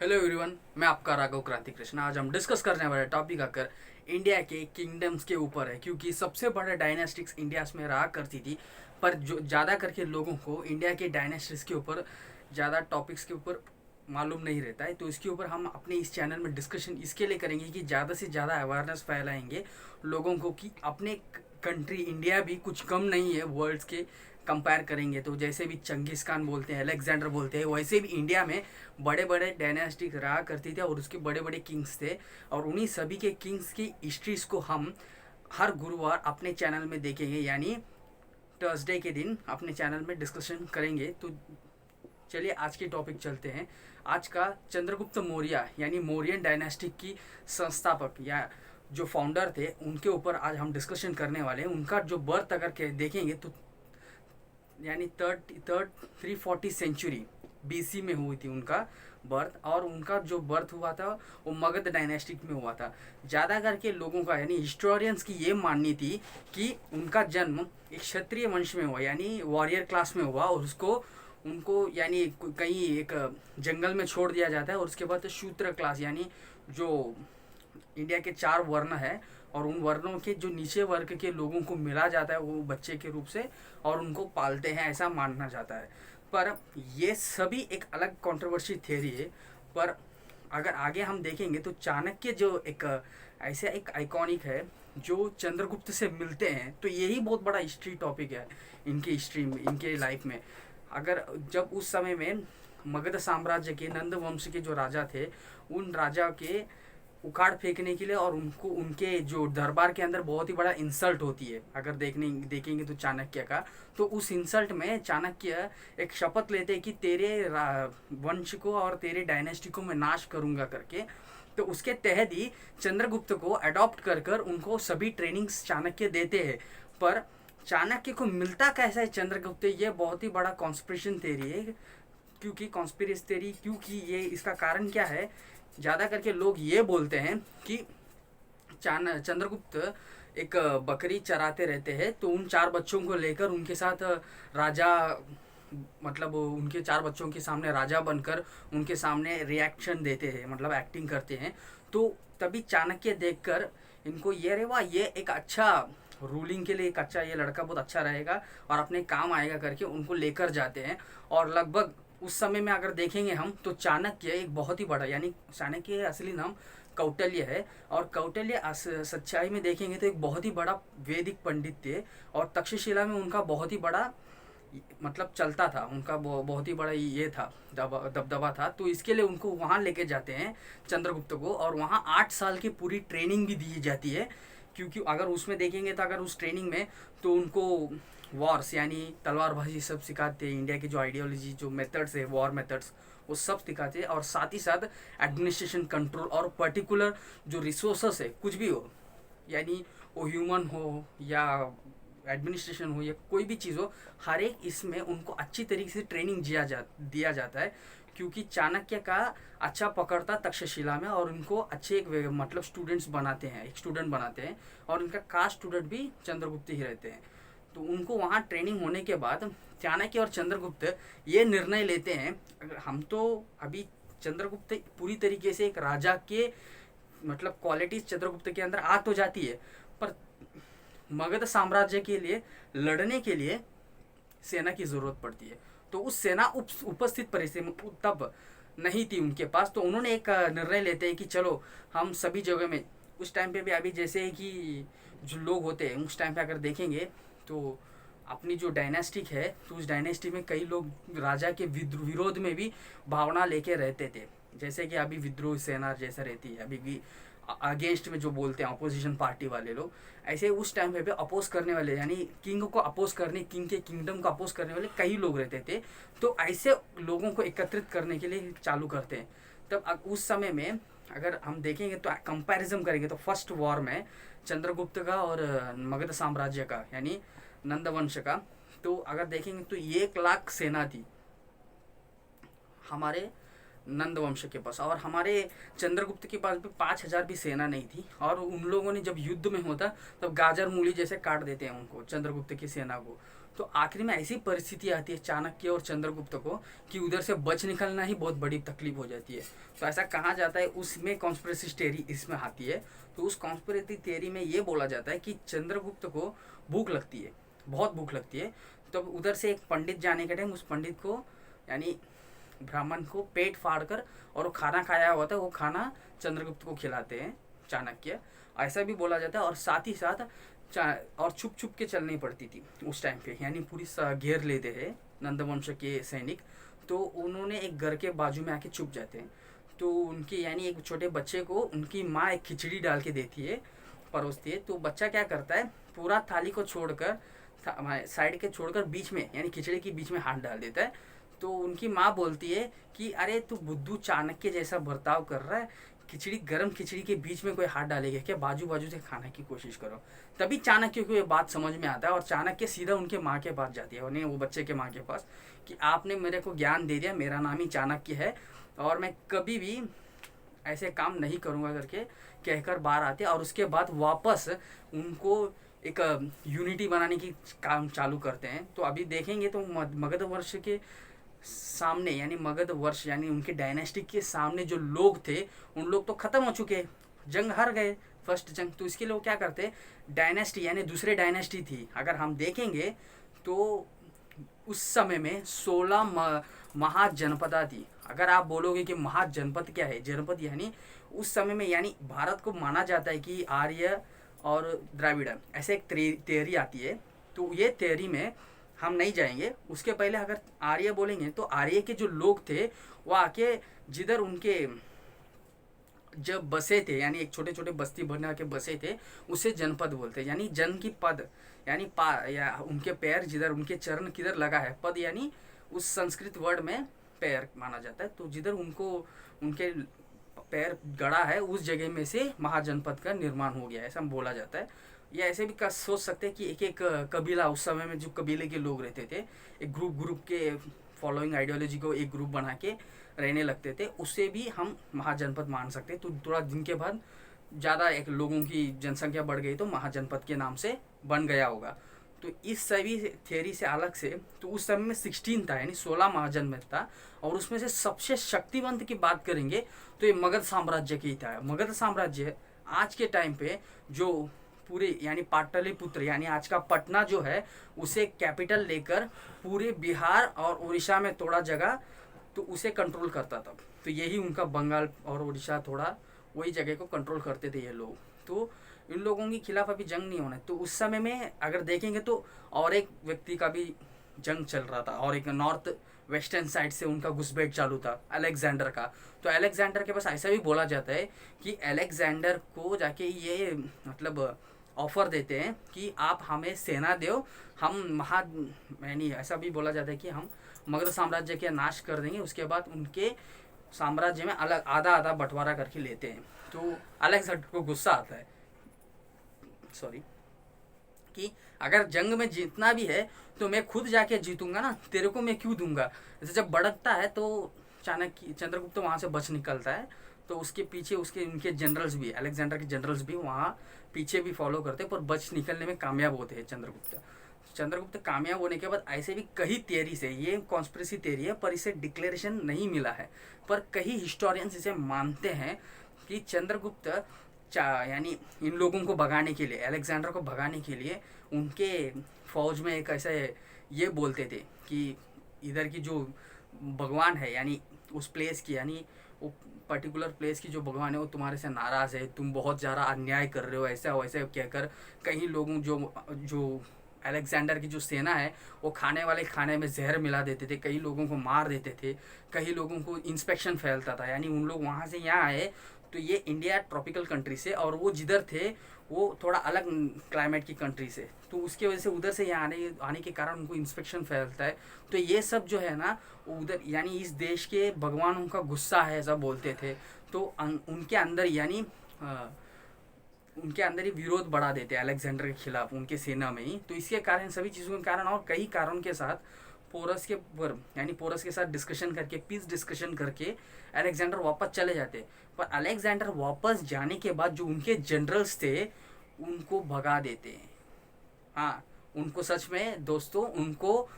Hello everyone, मैं आपका राघव क्रांति कृष्ण। आज हम डिस्कस करने वाले टॉपिक आकर इंडिया के किंगडम्स के ऊपर है, क्योंकि सबसे बड़ा डायनेस्टिक्स इंडिया में रहा करती थी। पर जो ज़्यादा करके लोगों को इंडिया के डायनेस्टिक्स के ऊपर ज़्यादा टॉपिक्स के ऊपर मालूम नहीं रहता है। तो इसके ऊपर हम अपने इस चैनल में डिस्कशन इसके लिए करेंगे कि ज़्यादा से ज़्यादा अवेयरनेस फैलाएंगे लोगों को कि अपने कंट्री इंडिया भी कुछ कम नहीं है वर्ल्ड के कंपेयर करेंगे। तो जैसे भी चंगेज़ खान बोलते हैं, अलेक्जेंडर बोलते हैं, वैसे भी इंडिया में बड़े बड़े डायनेस्टिक रहा करती थे और उसके बड़े बड़े किंग्स थे। और उन्हीं सभी के किंग्स की हिस्ट्रीज को हम हर गुरुवार अपने चैनल में देखेंगे, यानी थर्सडे के दिन अपने चैनल में डिस्कशन करेंगे। तो चलिए आज के टॉपिक चलते हैं। आज का चंद्रगुप्त मौर्य यानी मौर्यन डायनेस्टिक की संस्थापक या जो फाउंडर थे उनके ऊपर आज हम डिस्कशन करने वाले हैं। उनका जो बर्थ अगर के देखेंगे तो यानी थर्ड थर्ड 340 सेंचुरी बीसी में हुई थी उनका बर्थ। और उनका जो बर्थ हुआ था वो मगध डायनेस्टिक में हुआ था। ज़्यादा करके लोगों का यानी हिस्टोरियंस की ये माननी थी कि उनका जन्म एक क्षत्रिय वंश में हुआ, यानी वॉरियर क्लास में हुआ, और उसको उनको यानी कहीं एक जंगल में छोड़ दिया जाता है। और उसके बाद शूद्र क्लास यानी जो इंडिया के 4 वर्ण है और उन वर्णों के जो नीचे वर्ग के लोगों को मिला जाता है वो बच्चे के रूप से और उनको पालते हैं, ऐसा मानना जाता है। पर ये सभी एक अलग कंट्रोवर्सी थ्योरी है। पर अगर आगे हम देखेंगे तो चाणक्य जो एक ऐसा एक आइकॉनिक है जो चंद्रगुप्त से मिलते हैं, तो यही बहुत बड़ा हिस्ट्री टॉपिक है इनकी हिस्ट्री में, इनके लाइफ में। अगर जब उस समय में मगध साम्राज्य के नंद वंश के जो राजा थे, उन राजा के उखाड़ फेंकने के लिए और उनको उनके जो दरबार के अंदर बहुत ही बड़ा इंसल्ट होती है अगर देखेंगे तो चाणक्य का। तो उस इंसल्ट में चाणक्य एक शपथ लेते हैं कि तेरे वंश को और तेरे डायनेस्टी को मैं नाश करूंगा करके। तो उसके तहत ही चंद्रगुप्त को अडॉप्ट कर कर उनको सभी ट्रेनिंग्स चाणक्य देते हैं। पर चाणक्य को मिलता कैसा है चंद्रगुप्त, ये बहुत ही बड़ा कॉन्स्पिरेशन थ्योरी है। क्योंकि ये इसका कारण क्या है, ज़्यादा करके लोग ये बोलते हैं कि चंद्रगुप्त एक बकरी चराते रहते हैं, तो उन 4 बच्चों को लेकर उनके साथ राजा, मतलब उनके 4 बच्चों के सामने राजा बनकर उनके सामने रिएक्शन देते हैं, मतलब एक्टिंग करते हैं। तो तभी चाणक्य देखकर इनको ये रे वाह, ये एक अच्छा रूलिंग के लिए एक अच्छा, ये लड़का बहुत अच्छा रहेगा और अपने काम आएगा करके उनको लेकर जाते हैं। और लगभग उस समय में अगर देखेंगे हम तो चाणक्य एक बहुत ही बड़ा, यानी चाणक्य असली नाम कौटिल्य है। और कौटिल्य सच्चाई में देखेंगे तो एक बहुत ही बड़ा वैदिक पंडित थे। और तक्षशिला में उनका बहुत ही बड़ा मतलब चलता था, उनका बहुत ही बड़ा ये था, दबदबा था। तो इसके लिए उनको वहाँ लेके जाते हैं चंद्रगुप्त को, और वहाँ 8 साल की पूरी ट्रेनिंग भी दी जाती है। क्योंकि अगर उसमें देखेंगे तो अगर उस ट्रेनिंग में तो उनको वॉर्स यानी तलवारबाजी सब सिखाते हैं, इंडिया की जो आइडियोलॉजी जो मेथड्स है वॉर मेथड्स वो सब सिखाते हैं। और साथ ही साथ एडमिनिस्ट्रेशन कंट्रोल और पर्टिकुलर जो रिसोर्सेस है कुछ भी हो, यानी वो ह्यूमन हो या एडमिनिस्ट्रेशन हो या कोई भी चीज़ हो, हर एक इसमें उनको अच्छी तरीके से ट्रेनिंग दिया जाता है। क्योंकि चाणक्य का अच्छा पकड़ता तक्षशिला में और उनको अच्छे एक मतलब स्टूडेंट्स बनाते हैं, एक स्टूडेंट बनाते हैं। और उनका कास्ट स्टूडेंट भी चंद्रगुप्त ही रहते हैं। तो उनको वहाँ ट्रेनिंग होने के बाद चाणक्य और चंद्रगुप्त ये निर्णय लेते हैं, अगर हम तो अभी चंद्रगुप्त पूरी तरीके से एक राजा के मतलब क्वालिटीज चंद्रगुप्त के अंदर आ तो जाती है, पर मगध साम्राज्य के लिए लड़ने के लिए सेना की ज़रूरत पड़ती है। तो उस सेना उपस्थित परिस्थिति में तब नहीं थी उनके पास। तो उन्होंने एक निर्णय लेते हैं कि चलो हम सभी जगह में, उस टाइम पे भी अभी जैसे कि जो लोग होते हैं उस टाइम पे अगर देखेंगे तो अपनी जो डायनेस्टिक है तो उस डायनेस्टी में कई लोग राजा के विरोध में भी भावना लेके रहते थे। जैसे कि अभी विद्रोह सेना जैसा रहती है अभी भी अगेंस्ट में जो बोलते हैं अपोजिशन पार्टी वाले लोग, ऐसे उस टाइम पे भी अपोज करने वाले यानी किंग को अपोज करने, किंग के किंगडम को अपोज करने वाले कई लोग रहते थे। तो ऐसे लोगों को एकत्रित करने के लिए चालू करते हैं। तब उस समय में अगर हम देखेंगे तो कंपैरिजन करेंगे तो फर्स्ट वॉर में चंद्रगुप्त का और मगध साम्राज्य का यानी नंदवंश का, तो अगर देखेंगे तो 1 लाख सेना थी हमारे नंदवंश के पास, और हमारे चंद्रगुप्त के पास भी 5,000 भी सेना नहीं थी। और उन लोगों ने जब युद्ध में होता तब गाजर मूली जैसे काट देते हैं उनको, चंद्रगुप्त की सेना को। तो आखिर में ऐसी परिस्थिति आती है चाणक्य और चंद्रगुप्त को कि उधर से बच निकलना ही बहुत बड़ी तकलीफ हो जाती है। तो ऐसा कहा जाता है, उसमें कॉन्स्पिरेसी थ्योरी इसमें आती है। तो उस कॉन्स्पिरेसी थ्योरी में ये बोला जाता है कि चंद्रगुप्त को भूख लगती है, बहुत भूख लगती है। तो उधर से एक पंडित जाने के टाइम उस पंडित को यानी ब्राह्मण को पेट फाड़ कर और वो खाना खाया हुआ था, वो खाना चंद्रगुप्त को खिलाते हैं चाणक्य, ऐसा भी बोला जाता है। और साथ ही साथ और छुप छुप के चलनी पड़ती थी उस टाइम पे, यानी पूरी घेर लेते हैं नंदवंश के सैनिक। तो उन्होंने एक घर के बाजू में आके छुप जाते हैं। तो उनके यानी एक छोटे बच्चे को उनकी माँ एक खिचड़ी डाल के देती है, परोसती है। तो बच्चा क्या करता है, पूरा थाली को छोड़कर साइड के छोड़कर बीच में यानी खिचड़ी के बीच में हाथ डाल देता है। तो उनकी माँ बोलती है कि अरे तू बुद्धू चाणक्य जैसा बर्ताव कर रहा है, खिचड़ी गरम खिचड़ी के बीच में कोई हाथ डालेगा क्या, बाजू बाजू से खाने की कोशिश करो। तभी चाणक्य को ये बात समझ में आता है और चाणक्य सीधा उनके माँ के पास जाती है, उन्हें वो बच्चे के माँ के पास, कि आपने मेरे को ज्ञान दे दिया, मेरा नाम ही चाणक्य है और मैं कभी भी ऐसे काम नहीं करूँगा करके कहकर बाहर आते। और उसके बाद वापस उनको एक यूनिटी बनाने की काम चालू करते हैं। तो अभी देखेंगे तो मगध वर्ष के सामने यानी मगध वर्ष यानी उनके डायनेस्टी के सामने जो लोग थे उन लोग तो खत्म हो चुके, जंग हार गए फर्स्ट जंग। तो इसके लोग क्या करते, डायनेस्टी यानी दूसरे डायनेस्टी थी, अगर हम देखेंगे तो उस समय में 16 महाजनपदा थी। अगर आप बोलोगे कि महाजनपद क्या है, जनपद यानी उस समय में यानी भारत को माना जाता है कि आर्य और द्राविड़ ऐसे एक थियरी आती है। तो ये थियरी में हम नहीं जाएंगे, उसके पहले अगर आर्य बोलेंगे तो आर्य के जो लोग थे वो आके जिधर उनके जब बसे थे यानी एक छोटे छोटे बस्ती बना के बसे थे उसे जनपद बोलते हैं। यानी जन की पद यानी या उनके पैर जिधर उनके चरण किधर लगा है, पद यानी उस संस्कृत वर्ड में पैर माना जाता है। तो जिधर उनको उनके पैर गड़ा है उस जगह में से महाजनपद का निर्माण हो गया, ऐसा बोला जाता है। या ऐसे भी सोच सकते हैं कि एक एक कबीला उस समय में जो कबीले के लोग रहते थे एक ग्रुप के फॉलोइंग आइडियोलॉजी को एक ग्रुप बना के रहने लगते थे, उससे भी हम महाजनपद मान सकते हैं। तो थोड़ा दिन के बाद ज़्यादा एक लोगों की जनसंख्या बढ़ गई तो महाजनपद के नाम से बन गया होगा। तो इस सभी थियरी से अलग से तो उस समय में 16 था यानी 16 महाजनपद था। और उसमें से सबसे शक्तिवंत की बात करेंगे तो ये मगध साम्राज्य की था। मगध साम्राज्य आज के टाइम पे जो पूरे यानी पाटलिपुत्र यानी आज का पटना जो है उसे कैपिटल लेकर पूरे बिहार और उड़ीसा में थोड़ा जगह तो उसे कंट्रोल करता था। तो यही उनका बंगाल और उड़ीसा थोड़ा वही जगह को कंट्रोल करते थे ये लोग। तो इन लोगों के खिलाफ अभी जंग नहीं होना। तो उस समय में अगर देखेंगे तो और एक व्यक्ति का भी जंग चल रहा था और एक नॉर्थ वेस्टर्न साइड से उनका घुसपैठ चालू था अलेक्जेंडर का। तो अलेक्जेंडर के पास ऐसा भी बोला जाता है कि अलेक्जेंडर को जाके ये मतलब ऑफर देते हैं कि आप हमें सेना दो, हम यानी ऐसा भी बोला जाता है कि हम मगध साम्राज्य के नाश कर देंगे, उसके बाद उनके साम्राज्य में अलग आधा आधा बंटवारा करके लेते हैं। तो अलेक्जेंडर को गुस्सा आता है कि अगर जंग में जीतना भी है तो मैं खुद जाके जीतूंगा ना, तेरे को मैं क्यों दूंगा। जैसे जब भड़कता है तो चाणक्य चंद्रगुप्त तो वहाँ से बच निकलता है। तो उसके पीछे उसके उनके जनरल्स भी अलेक्जेंडर के जनरल्स भी वहाँ पीछे भी फॉलो करते हैं, पर बच निकलने में कामयाब होते हैं चंद्रगुप्त कामयाब होने के बाद ऐसे भी कई थियरी से, ये कॉन्स्पिरेसी थियरी है पर इसे डिक्लेरेशन नहीं मिला है, पर कई हिस्टोरियंस इसे मानते हैं कि चंद्रगुप्त यानी इन लोगों को भगाने के लिए अलेक्जेंडर को भगाने के लिए उनके फौज में एक ऐसे ये बोलते थे कि इधर की जो भगवान है यानी उस प्लेस की यानी वो पर्टिकुलर प्लेस की जो भगवान है वो तुम्हारे से नाराज़ है, तुम बहुत ज़्यादा अन्याय कर रहे हो, ऐसा वैसे कहकर कई लोगों जो अलेक्जेंडर की जो सेना है वो खाने वाले खाने में जहर मिला देते थे, कई लोगों को मार देते थे, कई लोगों को इंस्पेक्शन फैलता था। यानी उन लोग वहाँ से यहाँ आए तो ये इंडिया ट्रॉपिकल कंट्री से और वो जिधर थे वो थोड़ा अलग क्लाइमेट की कंट्री से, तो उसके वजह से उधर से यहाँ आने के कारण उनको इंस्पेक्शन फैलता है। तो ये सब जो है ना उधर यानी इस देश के भगवानों का गुस्सा है ऐसा बोलते थे। तो उनके अंदर यानी उनके अंदर ही विरोध बढ़ा देते हैं अलेक्जेंडर के खिलाफ उनके सेना में ही। तो इसके कारण सभी चीज़ों के कारण और कई कारणों के साथ पोरस के साथ डिस्कशन करके पीस डिस्कशन करके अलेक्जेंडर वापस चले जाते। पर अलेक्जेंडर वापस जाने के बाद जो उनके जनरल्स थे उनको भगा देते हैं। हाँ, उनको सच में दोस्तों, उनको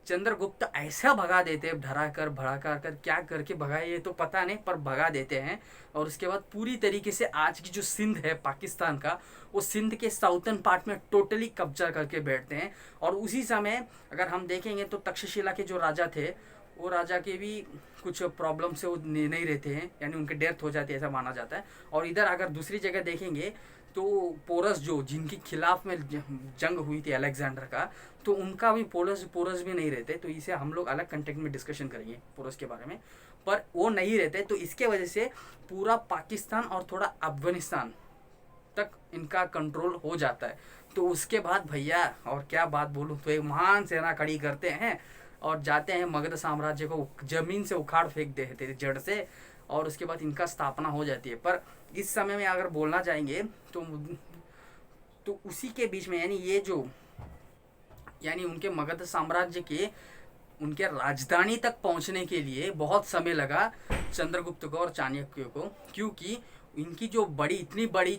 चंद्रगुप्त ऐसा भगा देते हैं, डरा कर भड़का कर, क्या करके भगाए ये तो पता नहीं, पर भगा देते हैं। और उसके बाद पूरी तरीके से आज की जो सिंध है पाकिस्तान का, वो सिंध के साउथर्न पार्ट में टोटली कब्जा करके बैठते हैं। और उसी समय अगर हम देखेंगे तो तक्षशिला के जो राजा थे, वो राजा के भी कुछ प्रॉब्लम से वो नहीं रहते हैं, यानी उनकी डेथ हो जाती है ऐसा माना जाता है। और इधर अगर दूसरी जगह देखेंगे तो पोरस जो जिनके खिलाफ में जंग हुई थी अलेक्जेंडर का, तो उनका भी पोरस भी नहीं रहते। तो इसे हम लोग अलग कंटेंट में डिस्कशन करेंगे पोरस के बारे में, पर वो नहीं रहते। तो इसके वजह से पूरा पाकिस्तान और थोड़ा अफगानिस्तान तक इनका कंट्रोल हो जाता है। तो उसके बाद भैया और क्या बात बोलूँ, तो एक महान सेना खड़ी करते हैं और जाते हैं मगध साम्राज्य को जमीन से उखाड़ फेंक देते थे जड़ से, और उसके बाद इनका स्थापना हो जाती है। पर इस समय में अगर बोलना चाहेंगे तो उसी के बीच में यानी उनके मगध साम्राज्य के उनके राजधानी तक पहुंचने के लिए बहुत समय लगा चंद्रगुप्त को और चाणक्य को, क्योंकि इनकी जो इतनी बड़ी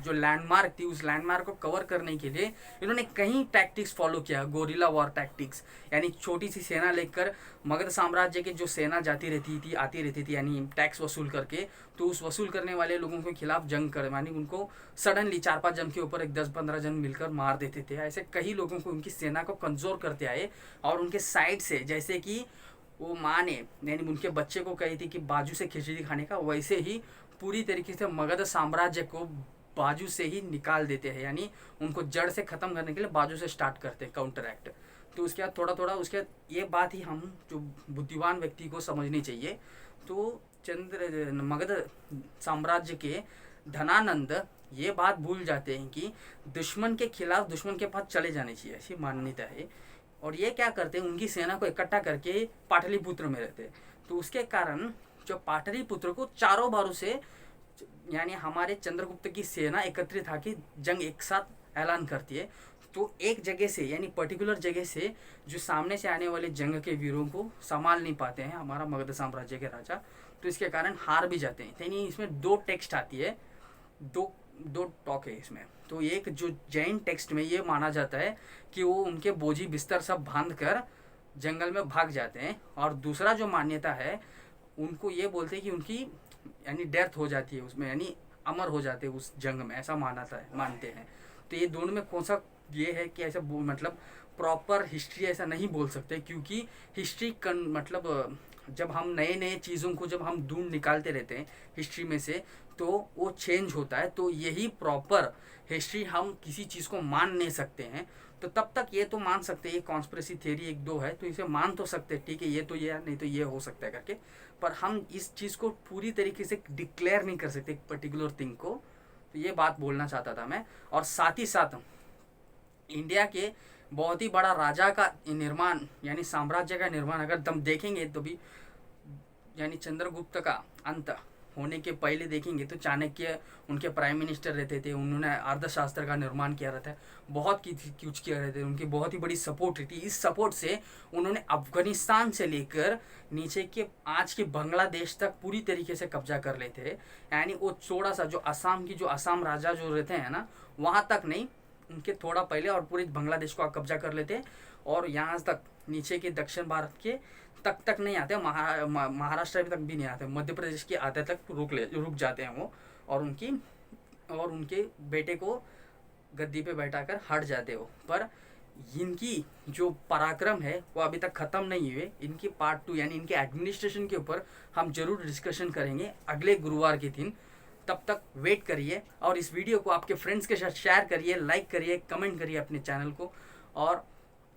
जो लैंडमार्क थी, उस लैंडमार्क को कवर करने के लिए इन्होंने कई टैक्टिक्स फॉलो किया, गोरिल्ला वॉर टैक्टिक्स। यानी छोटी सी सेना लेकर मगध साम्राज्य की जो सेना आती रहती थी, यानी टैक्स वसूल करके, तो उस वसूल करने वाले लोगों के खिलाफ जंग कर, यानी उनको सडनली 4-5 जन के ऊपर 10-15 जन मिलकर मार देते थे। ऐसे कई लोगों को उनकी सेना को कमज़ोर करते आए। और उनके साइड से, जैसे कि वो माँ ने यानी उनके बच्चे को कही थी कि बाजू से खिचड़ी खाने का, वैसे ही पूरी तरीके से मगध साम्राज्य को बाजू से ही निकाल देते हैं, यानी उनको जड़ से ख़त्म करने के लिए बाजू से स्टार्ट करते हैं काउंटर एक्ट। तो उसके बाद थोड़ा उसके बाद ये बात ही हम जो बुद्धिमान व्यक्ति को समझनी चाहिए। तो मगध साम्राज्य के धनानंद ये बात भूल जाते हैं कि दुश्मन के खिलाफ दुश्मन के पास चले जाने चाहिए, ऐसी मान्यता है। और ये क्या करते हैं, उनकी सेना को इकट्ठा करके पाटलिपुत्र में रहते हैं। तो उसके कारण जो पाटलिपुत्र को चारों बारों से, यानी हमारे चंद्रगुप्त की सेना एकत्रित आके जंग एक साथ ऐलान करती है। तो एक जगह से, यानी पर्टिकुलर जगह से जो सामने से आने वाले जंग के वीरों को संभाल नहीं पाते हैं हमारा मगध साम्राज्य के राजा, तो इसके कारण हार भी जाते हैं। यानी इसमें 2 टेक्स्ट आती है, दो टॉक है इसमें। तो एक जो जैन टेक्स्ट में ये माना जाता है कि वो उनके बोझी बिस्तर सब बांध कर जंगल में भाग जाते हैं, और दूसरा जो मान्यता है उनको ये बोलते हैं कि उनकी यानी डेथ हो जाती है उसमें, यानी अमर हो जाते हैं उस जंग में, ऐसा मानते हैं। तो ये दोनों में कौन सा ये है कि ऐसा मतलब प्रॉपर हिस्ट्री ऐसा नहीं बोल सकते, क्योंकि हिस्ट्री मतलब जब हम नए चीज़ों को जब हम ढूंढ निकालते रहते हैं हिस्ट्री में से, तो वो चेंज होता है। तो यही प्रॉपर हिस्ट्री, हम किसी चीज़ को मान नहीं सकते हैं। तो तब तक ये तो मान सकते हैं, ये कॉन्स्पिरेसी थियरी 1-2 है तो इसे मान तो सकते हैं, ठीक है ये तो ये नहीं तो ये हो सकता है करके, पर हम इस चीज़ को पूरी तरीके से डिक्लेयर नहीं कर सकते एक पर्टिकुलर थिंग को। तो ये बात बोलना चाहता था मैं। और साथ ही साथ इंडिया के बहुत ही बड़ा राजा का निर्माण, यानी साम्राज्य का निर्माण अगर हम देखेंगे तो भी, यानी चंद्रगुप्त का अंत होने के पहले देखेंगे तो चाणक्य उनके प्राइम मिनिस्टर रहते थे, उन्होंने अर्थशास्त्र का निर्माण किया रहता है, बहुत कुछ किया रहते थे, उनकी बहुत ही बड़ी सपोर्ट रहती। इस सपोर्ट से उन्होंने अफगानिस्तान से लेकर नीचे के आज के बांग्लादेश तक पूरी तरीके से कब्जा कर लेते हैं। यानी वो थोड़ा सा जो असम राजा जो रहते हैं ना, वहाँ तक नहीं, उनके थोड़ा पहले और पूरे बांग्लादेश को कब्जा कर लेते हैं। और यहाँ तक नीचे के दक्षिण भारत के तक नहीं आते, महाराष्ट्र तक भी नहीं आते, मध्य प्रदेश के आते तक रुक जाते हैं वो, और उनके बेटे को गद्दी पे बैठाकर हट जाते हो। पर इनकी जो पराक्रम है वो अभी तक ख़त्म नहीं हुए। इनकी पार्ट 2 यानी इनके एडमिनिस्ट्रेशन के ऊपर हम जरूर डिस्कशन करेंगे अगले गुरुवार के दिन। तब तक वेट करिए, और इस वीडियो को आपके फ्रेंड्स के साथ शेयर करिए, लाइक करिए, कमेंट करिए अपने चैनल को, और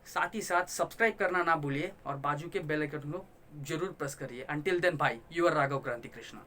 साथ ही साथ सब्सक्राइब करना ना भूलिए, और बाजू के बेल आइकन को जरूर प्रेस करिए। Until then bye, your Raghav Kranti Krishna.